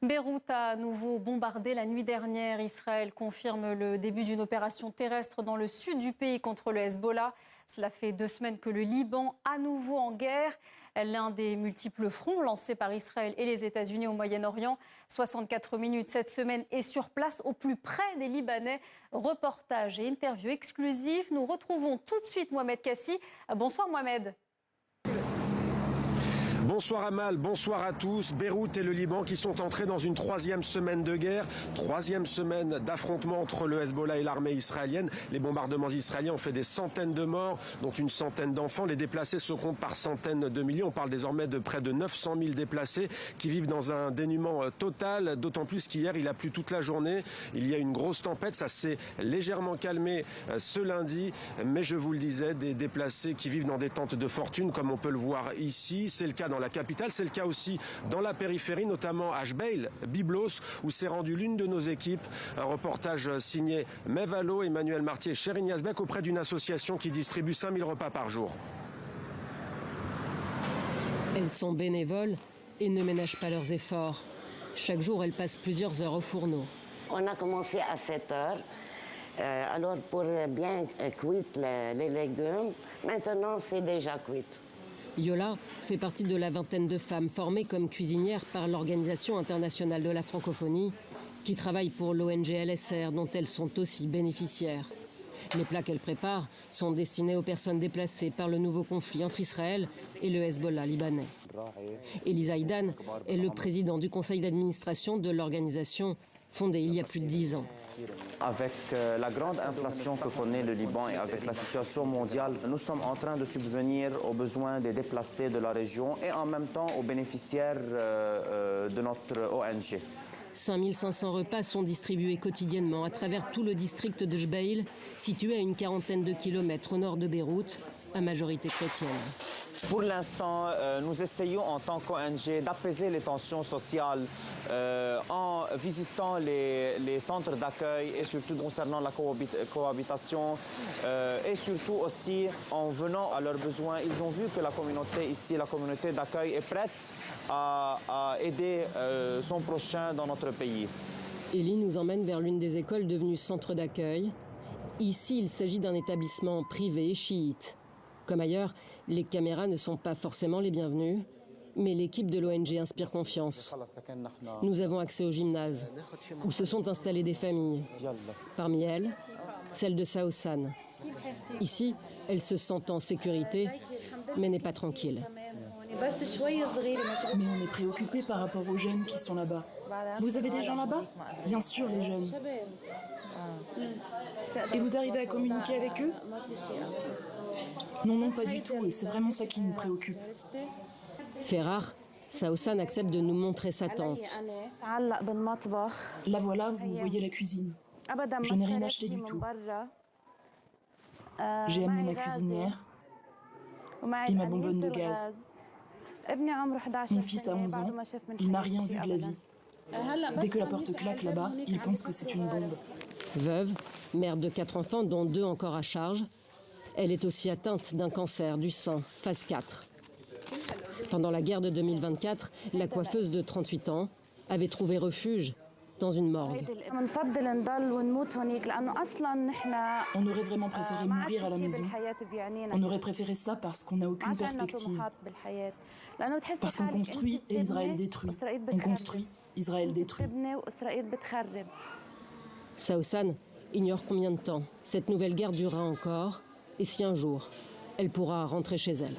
Beyrouth a à nouveau bombardé la nuit dernière. Israël confirme le début d'une opération terrestre dans le sud du pays contre le Hezbollah. Cela fait 2 semaines que le Liban, à nouveau en guerre, l'un des multiples fronts lancés par Israël et les États-Unis au Moyen-Orient. 64 minutes cette semaine est sur place, au plus près des Libanais. Reportage et interview exclusifs. Nous retrouvons tout de suite Mohamed Kassi. Bonsoir Mohamed. Bonsoir Amal, bonsoir à tous. Beyrouth et le Liban qui sont entrés dans une 3e semaine de guerre, 3e semaine d'affrontement entre le Hezbollah et l'armée israélienne. Les bombardements israéliens ont fait des centaines de morts, dont une centaine d'enfants. Les déplacés se comptent par centaines de milliers. On parle désormais de près de 900 000 déplacés qui vivent dans un dénuement total, d'autant plus qu'hier il a plu toute la journée. Il y a une grosse tempête, ça s'est légèrement calmé ce lundi, mais je vous le disais, des déplacés qui vivent dans des tentes de fortune comme on peut le voir ici. C'est le cas dans la capitale, c'est le cas aussi dans la périphérie, notamment à Jbeil, Byblos, où s'est rendue l'une de nos équipes. Un reportage signé Mevalo, Emmanuel Martier et Sherin Yazbek auprès d'une association qui distribue 5000 repas par jour. Elles sont bénévoles et ne ménagent pas leurs efforts. Chaque jour, elles passent plusieurs heures au fourneau. On a commencé à 7 heures. Alors pour bien cuire les légumes, maintenant c'est déjà cuit. Yola fait partie de la vingtaine de femmes formées comme cuisinières par l'Organisation internationale de la francophonie, qui travaille pour l'ONG LSR, dont elles sont aussi bénéficiaires. Les plats qu'elles préparent sont destinés aux personnes déplacées par le nouveau conflit entre Israël et le Hezbollah libanais. Elisa Idan est le président du conseil d'administration de l'organisation, fondée il y a plus de 10 ans. Avec la grande inflation que connaît le Liban et avec la situation mondiale, nous sommes en train de subvenir aux besoins des déplacés de la région et en même temps aux bénéficiaires de notre ONG. 5500 repas sont distribués quotidiennement à travers tout le district de Jbeil, situé à une quarantaine de kilomètres au nord de Beyrouth, à majorité chrétienne. Pour l'instant, nous essayons en tant qu'ONG d'apaiser les tensions sociales en visitant les centres d'accueil et surtout concernant la cohabitation et surtout aussi en venant à leurs besoins. Ils ont vu que la communauté ici, la communauté d'accueil est prête à aider son prochain dans notre pays. Elie nous emmène vers l'une des écoles devenues centre d'accueil. Ici, il s'agit d'un établissement privé chiite. Comme ailleurs, les caméras ne sont pas forcément les bienvenues, mais l'équipe de l'ONG inspire confiance. Nous avons accès au gymnase, où se sont installées des familles. Parmi elles, celle de Saosan. Ici, elle se sent en sécurité, mais n'est pas tranquille. Mais on est préoccupé par rapport aux jeunes qui sont là-bas. Vous avez des gens là-bas? Bien sûr, les jeunes. Et vous arrivez à communiquer avec eux? Non, non, pas du tout, et c'est vraiment ça qui nous préoccupe. Fait rare, Saosan accepte de nous montrer sa tente. Là voilà, vous voyez la cuisine. Je n'ai rien acheté du tout. J'ai amené ma cuisinière et ma bonbonne de gaz. Mon fils a 11 ans, il n'a rien vu de la vie. Dès que la porte claque là-bas, il pense que c'est une bombe. Veuve, mère de 4 enfants, dont 2 encore à charge, elle est aussi atteinte d'un cancer du sein, phase 4. Pendant la guerre de 2024, la coiffeuse de 38 ans avait trouvé refuge dans une morgue. On aurait vraiment préféré mourir à la maison. On aurait préféré ça parce qu'on n'a aucune perspective. Parce qu'on construit et Israël détruit. On construit, Israël détruit. Saosan ignore combien de temps cette nouvelle guerre durera encore et si un jour elle pourra rentrer chez elle.